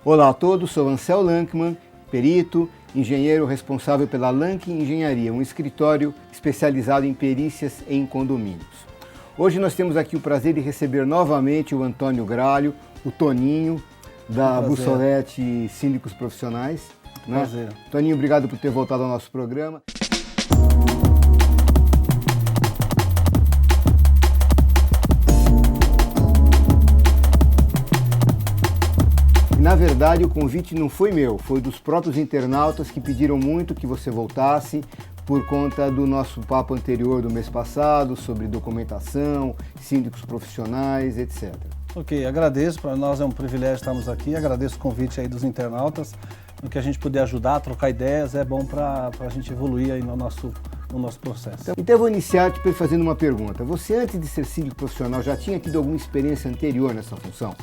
Olá a todos, sou Ansel Lankman, perito, engenheiro responsável pela Lank Engenharia, um escritório especializado em perícias em condomínios. Hoje nós temos aqui o prazer de receber novamente o Antônio Gralho, o Toninho, da Bussolete Síndicos Profissionais. Prazer. Toninho, obrigado por ter voltado ao nosso programa. Na verdade, o convite não foi meu, foi dos próprios internautas que pediram muito que você voltasse por conta do nosso papo anterior do mês passado sobre documentação, síndicos profissionais, etc. Ok, agradeço, para nós é um privilégio estarmos aqui, agradeço o convite aí dos internautas, no que a gente puder ajudar, trocar ideias, é bom para a gente evoluir aí no nosso processo. Então eu vou iniciar te fazendo uma pergunta. Você, antes de ser síndico profissional, já tinha tido alguma experiência anterior nessa função?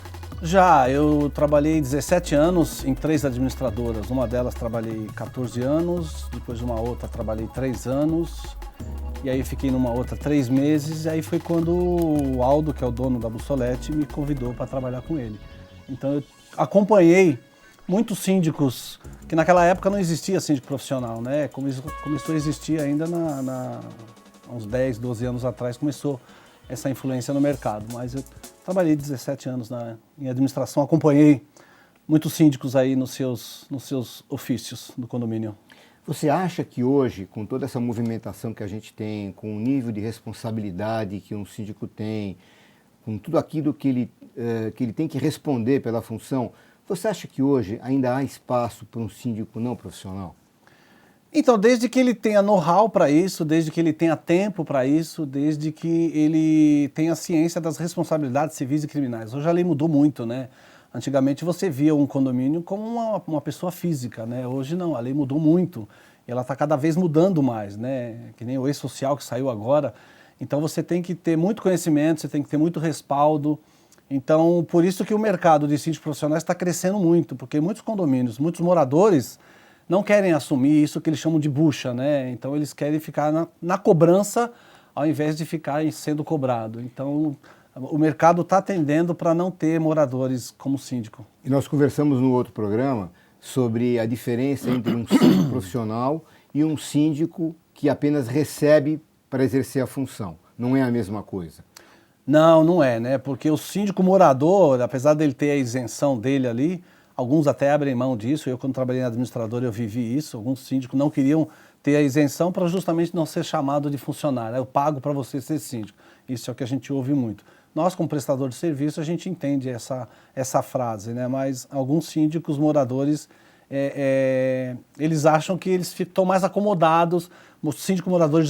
Já, eu trabalhei 17 anos em 3 administradoras. Uma delas trabalhei 14 anos, depois de uma outra trabalhei 3 anos, e aí fiquei numa outra 3 meses, e aí foi quando o Aldo, que é o dono da Bussolete, me convidou para trabalhar com ele. Então eu acompanhei muitos síndicos, que naquela época não existia síndico profissional, né? Começou a existir ainda há uns 10, 12 anos atrás, começou essa influência no mercado, mas eu trabalhei 17 anos em administração, acompanhei muitos síndicos aí nos seus ofícios do condomínio. Você acha que hoje, com toda essa movimentação que a gente tem, com o nível de responsabilidade que um síndico tem, com tudo aquilo que ele tem que responder pela função, você acha que hoje ainda há espaço para um síndico não profissional? Então, desde que ele tenha know-how para isso, desde que ele tenha tempo para isso, desde que ele tenha ciência das responsabilidades civis e criminais. Hoje a lei mudou muito, né? Antigamente você via um condomínio como uma pessoa física, né? Hoje não, a lei mudou muito e ela está cada vez mudando mais, né? Que nem o ex-social que saiu agora. Então você tem que ter muito conhecimento, você tem que ter muito respaldo. Então, por isso que o mercado de síndicos profissionais está crescendo muito, porque muitos condomínios, muitos moradores não querem assumir isso que eles chamam de bucha, né? Então eles querem ficar na cobrança ao invés de ficar sendo cobrado. Então o mercado está tendendo para não ter moradores como síndico. E nós conversamos no outro programa sobre a diferença entre um síndico profissional e um síndico que apenas recebe para exercer a função. Não é a mesma coisa. Não, não é, né? Porque o síndico morador, apesar dele ter a isenção dele ali, alguns até abrem mão disso. Eu, quando trabalhei na administradora, eu vivi isso. Alguns síndicos não queriam ter a isenção para justamente não ser chamado de funcionário. Eu pago para você ser síndico. Isso é o que a gente ouve muito. Nós, como prestador de serviço, a gente entende essa frase, né? Mas alguns síndicos moradores, eles acham que eles estão mais acomodados. Os síndicos moradores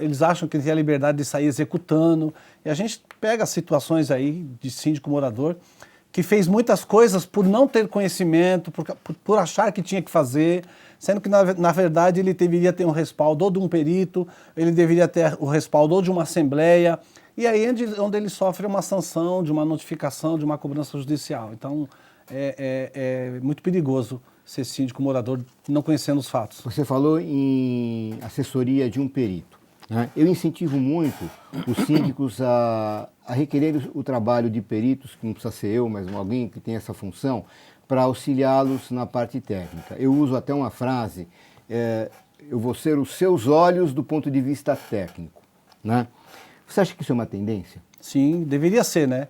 eles acham que tem a liberdade de sair executando. E a gente pega situações aí de síndico morador que fez muitas coisas por não ter conhecimento, por achar que tinha que fazer, sendo que, na verdade, ele deveria ter um respaldo ou de um perito, ele deveria ter o respaldo ou de uma assembleia, e aí é onde ele sofre uma sanção, de uma notificação, de uma cobrança judicial. Então, é muito perigoso ser síndico morador não conhecendo os fatos. Você falou em assessoria de um perito, né? Eu incentivo muito os síndicos a requerer o trabalho de peritos, que não precisa ser eu, mas alguém que tem essa função, para auxiliá-los na parte técnica. Eu uso até uma frase, eu vou ser os seus olhos do ponto de vista técnico, né? Você acha que isso é uma tendência? Sim, deveria ser, né?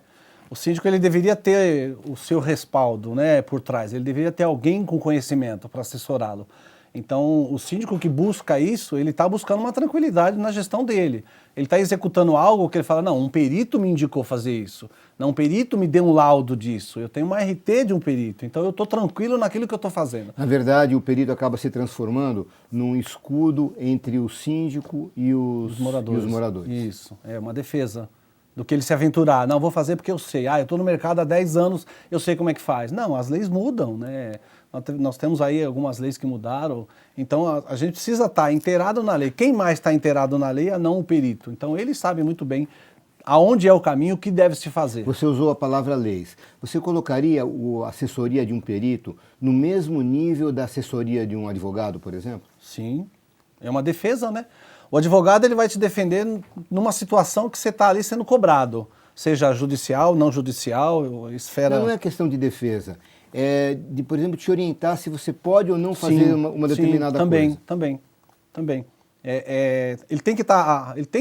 O síndico ele deveria ter o seu respaldo, né, por trás, ele deveria ter alguém com conhecimento para assessorá-lo. Então, o síndico que busca isso, ele está buscando uma tranquilidade na gestão dele. Ele está executando algo que ele fala, não, um perito me indicou fazer isso. Não, um perito me deu um laudo disso. Eu tenho uma RT de um perito, então eu estou tranquilo naquilo que eu estou fazendo. Na verdade, o perito acaba se transformando num escudo entre o síndico e os moradores. Isso, é uma defesa do que ele se aventurar. Não, vou fazer porque eu sei. Eu estou no mercado há 10 anos, eu sei como é que faz. Não, as leis mudam, né? Nós temos aí algumas leis que mudaram, então a gente precisa estar inteirado na lei. Quem mais está inteirado na lei é não o perito. Então ele sabe muito bem aonde é o caminho, o que deve se fazer. Você usou a palavra leis. Você colocaria a assessoria de um perito no mesmo nível da assessoria de um advogado, por exemplo? Sim, é uma defesa, né? O advogado ele vai te defender numa situação que você está ali sendo cobrado, seja judicial, não judicial, esfera... Não é questão de defesa. de, por exemplo, te orientar se você pode ou não fazer uma determinada coisa. Também. Ele tem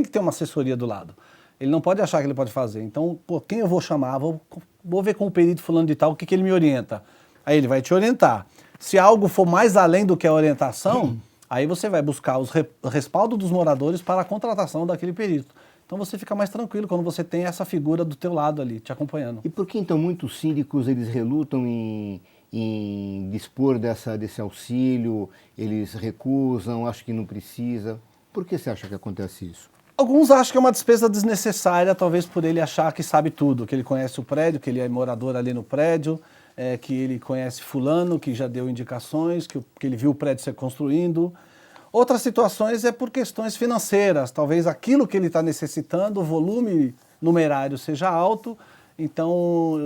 que ter uma assessoria do lado. Ele não pode achar que ele pode fazer. Então, pô, quem eu vou chamar? Vou ver com o perito fulano de tal o que ele me orienta. Aí ele vai te orientar. Se algo for mais além do que a orientação, aí você vai buscar o respaldo dos moradores para a contratação daquele perito. Então você fica mais tranquilo quando você tem essa figura do teu lado ali, te acompanhando. E por que então muitos síndicos eles relutam em dispor desse auxílio, eles recusam, acham que não precisa? Por que você acha que acontece isso? Alguns acham que é uma despesa desnecessária, talvez por ele achar que sabe tudo, que ele conhece o prédio, que ele é morador ali no prédio, que ele conhece fulano, que já deu indicações, que ele viu o prédio ser construindo. Outras situações é por questões financeiras, talvez aquilo que ele está necessitando, o volume numerário seja alto, então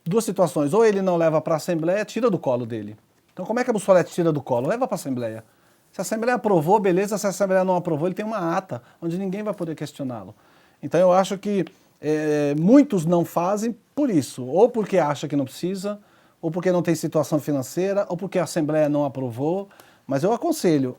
duas situações, ou ele não leva para a Assembleia, tira do colo dele. Então como é que a Bussolete tira do colo? Leva para a Assembleia. Se a Assembleia aprovou, beleza, se a Assembleia não aprovou, ele tem uma ata, onde ninguém vai poder questioná-lo. Então eu acho que muitos não fazem por isso, ou porque acha que não precisa, ou porque não tem situação financeira, ou porque a Assembleia não aprovou. Mas eu aconselho,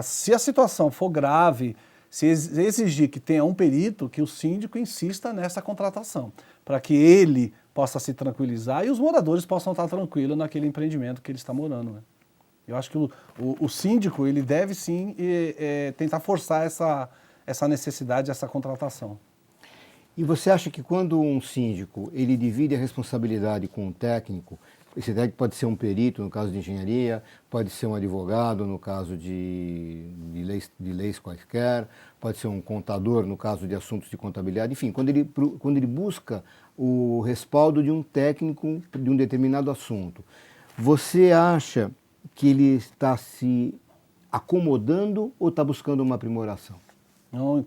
se a situação for grave, se exigir que tenha um perito, que o síndico insista nessa contratação, para que ele possa se tranquilizar e os moradores possam estar tranquilos naquele empreendimento que ele está morando, né? Eu acho que o síndico ele deve sim tentar forçar essa necessidade, essa contratação. E você acha que quando um síndico ele divide a responsabilidade com o técnico, esse técnico pode ser um perito no caso de engenharia, pode ser um advogado no caso de leis quaisquer, pode ser um contador no caso de assuntos de contabilidade, enfim, quando ele busca o respaldo de um técnico de um determinado assunto, você acha que ele está se acomodando ou está buscando uma aprimoração? Não,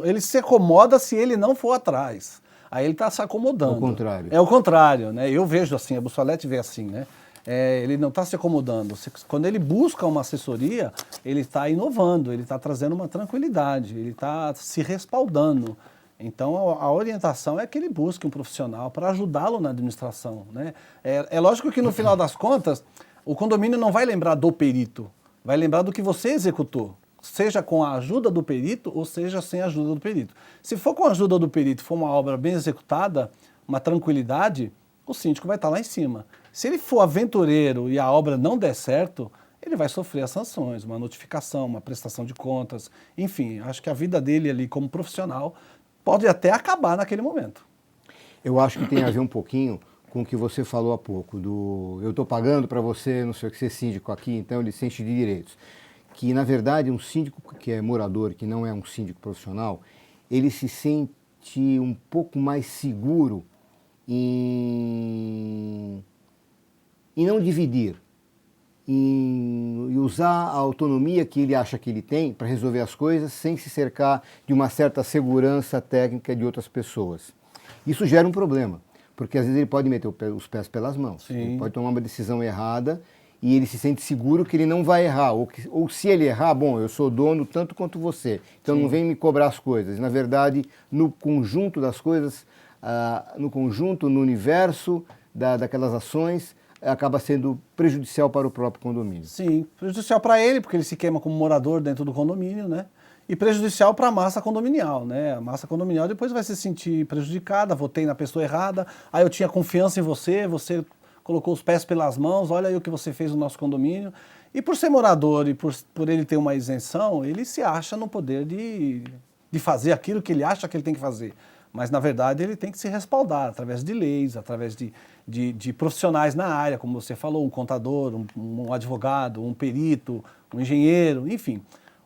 ele se acomoda se ele não for atrás. Aí ele está se acomodando. Ao contrário. É o contrário, né? Eu vejo assim, a Bussolete vê assim, né? Ele não está se acomodando. Quando ele busca uma assessoria, ele está inovando, ele está trazendo uma tranquilidade, ele está se respaldando. Então a orientação é que ele busque um profissional para ajudá-lo na administração, né? É lógico que no final das contas, o condomínio não vai lembrar do perito, vai lembrar do que você executou. Seja com a ajuda do perito ou seja sem a ajuda do perito. Se for com a ajuda do perito, for uma obra bem executada, uma tranquilidade, o síndico vai estar lá em cima. Se ele for aventureiro e a obra não der certo, ele vai sofrer as sanções, uma notificação, uma prestação de contas, enfim, acho que a vida dele ali como profissional pode até acabar naquele momento. Eu acho que tem a ver um pouquinho com o que você falou há pouco, eu estou pagando para você, não sei o que, ser síndico aqui, então ele se enche de direitos. Que, na verdade, um síndico que é morador, que não é um síndico profissional, ele se sente um pouco mais seguro em não dividir, em usar a autonomia que ele acha que ele tem para resolver as coisas sem se cercar de uma certa segurança técnica de outras pessoas. Isso gera um problema, porque às vezes ele pode meter os pés pelas mãos, ele pode tomar uma decisão errada e ele se sente seguro que ele não vai errar, ou se ele errar, bom, eu sou dono tanto quanto você, então não vem me cobrar as coisas. Na verdade, no conjunto das coisas, no universo daquelas ações, acaba sendo prejudicial para o próprio condomínio. Sim, prejudicial para ele, porque ele se queima como morador dentro do condomínio, né? E prejudicial para a massa condominial, né? A massa condominial depois vai se sentir prejudicada, votei na pessoa errada, aí eu tinha confiança em você, você colocou os pés pelas mãos, olha aí o que você fez no nosso condomínio. E por ser morador e por ele ter uma isenção, ele se acha no poder de fazer aquilo que ele acha que ele tem que fazer. Mas, na verdade, ele tem que se respaldar através de leis, através de profissionais na área, como você falou, um contador, um advogado, um perito, um engenheiro, enfim.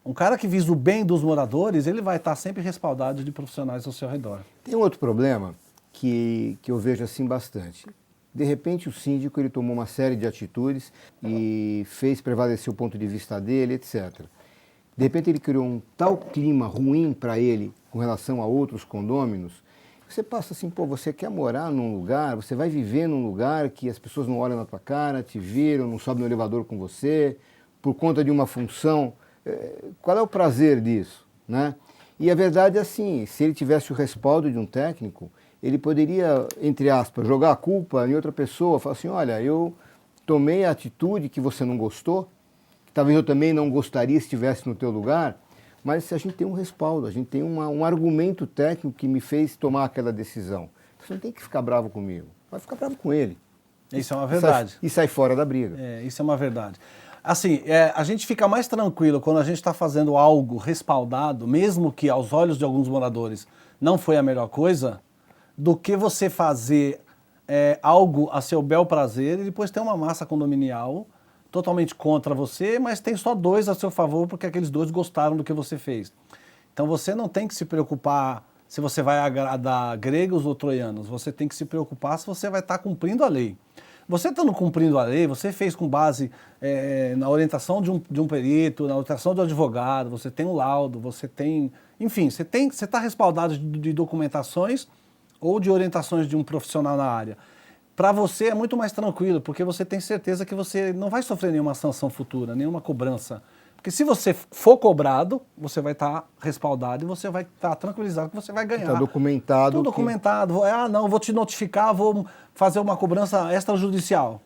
Um cara que visa o bem dos moradores, ele vai estar sempre respaldado de profissionais ao seu redor. Tem um outro problema que eu vejo assim bastante. De repente o síndico ele tomou uma série de atitudes e fez prevalecer o ponto de vista dele, etc. De repente ele criou um tal clima ruim para ele com relação a outros condôminos, você passa assim, pô, você quer morar num lugar, você vai viver num lugar que as pessoas não olham na tua cara, te viram, não sobem no elevador com você, por conta de uma função. Qual é o prazer disso, né? E a verdade é assim, se ele tivesse o respaldo de um técnico, ele poderia, entre aspas, jogar a culpa em outra pessoa, falar assim, olha, eu tomei a atitude que você não gostou, que talvez eu também não gostaria se estivesse no teu lugar, mas a gente tem um respaldo, a gente tem um argumento técnico que me fez tomar aquela decisão. Você não tem que ficar bravo comigo, vai ficar bravo com ele. Isso é uma verdade. E sai fora da briga. Isso é uma verdade. Assim, a gente fica mais tranquilo quando a gente está fazendo algo respaldado, mesmo que aos olhos de alguns moradores não foi a melhor coisa, do que você fazer algo a seu bel prazer e depois ter uma massa condominial totalmente contra você, mas tem só 2 a seu favor porque aqueles 2 gostaram do que você fez. Então você não tem que se preocupar se você vai agradar gregos ou troianos, você tem que se preocupar se você vai estar cumprindo a lei. Você estando cumprindo a lei, você fez com base na orientação de um perito, na orientação do advogado, você tem um laudo, você tem... Enfim, você está respaldado de documentações ou de orientações de um profissional na área. Para você é muito mais tranquilo, porque você tem certeza que você não vai sofrer nenhuma sanção futura, nenhuma cobrança. Porque se você for cobrado, você vai estar respaldado e você vai estar tranquilizado que você vai ganhar. Está documentado. Tudo documentado. Não, vou te notificar, vou fazer uma cobrança extrajudicial.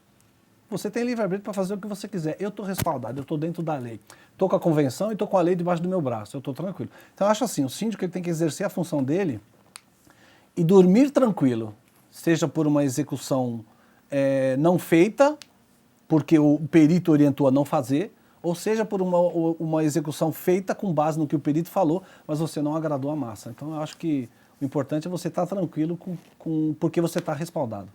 Você tem livre-arbítrio para fazer o que você quiser. Eu estou respaldado, eu estou dentro da lei. Estou com a convenção e estou com a lei debaixo do meu braço. Eu estou tranquilo. Então, eu acho assim, o síndico ele tem que exercer a função dele e dormir tranquilo. Seja por uma execução não feita, porque o perito orientou a não fazer, ou seja por uma execução feita com base no que o perito falou, mas você não agradou a massa. Então, eu acho que o importante é você estar tranquilo porque você está respaldado.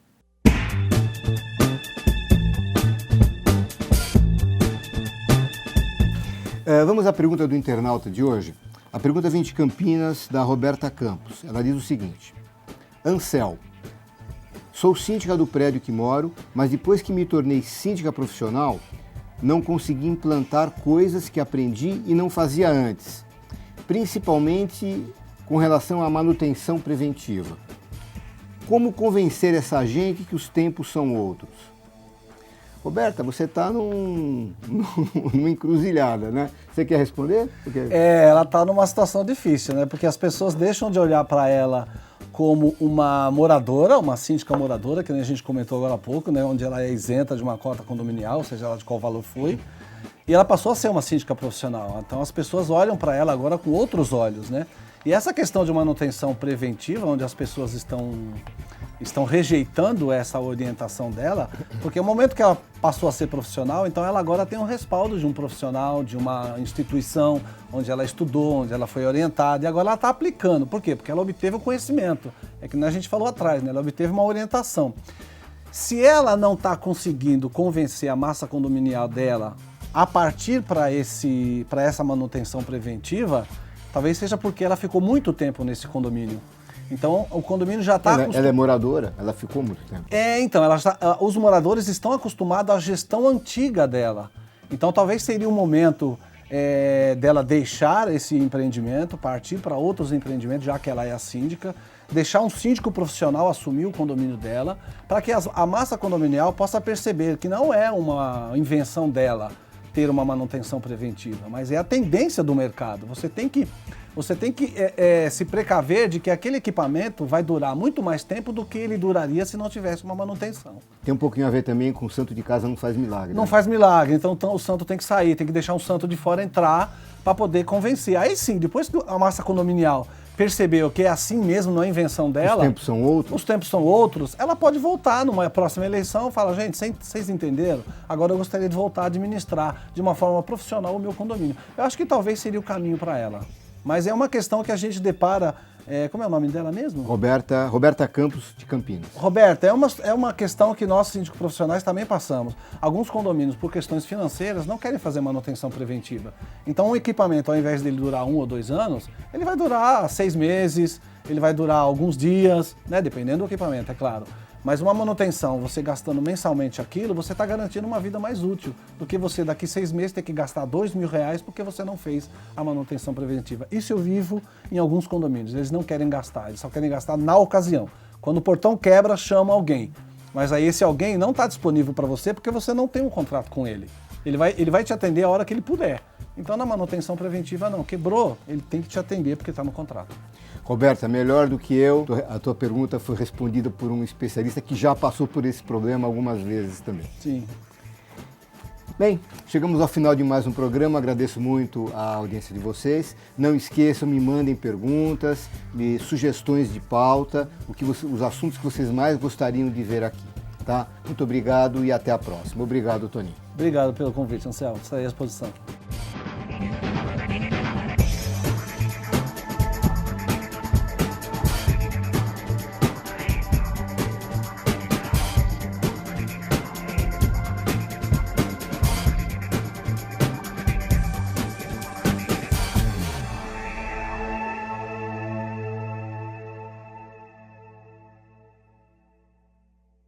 Vamos à pergunta do internauta de hoje. A pergunta vem de Campinas, da Roberta Campos. Ela diz o seguinte: Ansel, sou síndica do prédio que moro, mas depois que me tornei síndica profissional, não consegui implantar coisas que aprendi e não fazia antes, principalmente com relação à manutenção preventiva. Como convencer essa gente que os tempos são outros? Roberta, você está numa encruzilhada, né? Você quer responder? Ela está numa situação difícil, né? Porque as pessoas deixam de olhar para ela como uma moradora, uma síndica moradora, que a gente comentou agora há pouco, né? Onde ela é isenta de uma cota condominial, seja ela de qual valor foi, e ela passou a ser uma síndica profissional. Então as pessoas olham para ela agora com outros olhos, né? E essa questão de manutenção preventiva, onde as pessoas estão rejeitando essa orientação dela, porque no momento que ela passou a ser profissional, então ela agora tem um respaldo de um profissional, de uma instituição onde ela estudou, onde ela foi orientada, e agora ela está aplicando. Por quê? Porque ela obteve o conhecimento. É que a gente falou atrás, né? Ela obteve uma orientação. Se ela não está conseguindo convencer a massa condominial dela a partir para essa manutenção preventiva, talvez seja porque ela ficou muito tempo nesse condomínio. Então, o condomínio já está... Ela é moradora, ela ficou muito tempo. Então, os moradores estão acostumados à gestão antiga dela. Então, talvez seria um momento dela deixar esse empreendimento, partir para outros empreendimentos, já que ela é a síndica, deixar um síndico profissional assumir o condomínio dela, para que a massa condominial possa perceber que não é uma invenção dela ter uma manutenção preventiva, mas é a tendência do mercado. Você tem que se precaver de que aquele equipamento vai durar muito mais tempo do que ele duraria se não tivesse uma manutenção. Tem um pouquinho a ver também com o santo de casa não faz milagre. Não né? faz milagre, então o santo tem que sair, tem que deixar um santo de fora entrar para poder convencer. Aí sim, depois que a massa condominial percebeu que é assim mesmo, não é invenção dela... Os tempos são outros. Os tempos são outros. Ela pode voltar numa próxima eleição e falar, gente, vocês entenderam? Agora eu gostaria de voltar a administrar de uma forma profissional o meu condomínio. Eu acho que talvez seria o caminho para ela. Mas é uma questão que a gente depara... como é o nome dela mesmo? Roberta Campos, de Campinas. Roberta, é uma questão que nós, síndicos profissionais, também passamos. Alguns condomínios, por questões financeiras, não querem fazer manutenção preventiva. Então, um equipamento, ao invés dele durar 1 ou 2 anos, ele vai durar 6 meses, ele vai durar alguns dias, né? Dependendo do equipamento, é claro. Mas uma manutenção, você gastando mensalmente aquilo, você está garantindo uma vida mais útil do que você daqui 6 meses ter que gastar R$2.000 porque você não fez a manutenção preventiva. Isso eu vivo em alguns condomínios, eles não querem gastar, eles só querem gastar na ocasião. Quando o portão quebra, chama alguém. Mas aí esse alguém não está disponível para você porque você não tem um contrato com ele. Ele vai te atender a hora que ele puder. Então, na manutenção preventiva, não. Quebrou, ele tem que te atender porque está no contrato. Roberta, melhor do que eu, a tua pergunta foi respondida por um especialista que já passou por esse problema algumas vezes também. Sim. Bem, chegamos ao final de mais um programa, agradeço muito a audiência de vocês. Não esqueçam, me mandem perguntas, sugestões de pauta, os assuntos que vocês mais gostariam de ver aqui. Tá? Muito obrigado e até a próxima. Obrigado, Toninho. Obrigado pelo convite, Anselmo. Estarei à disposição.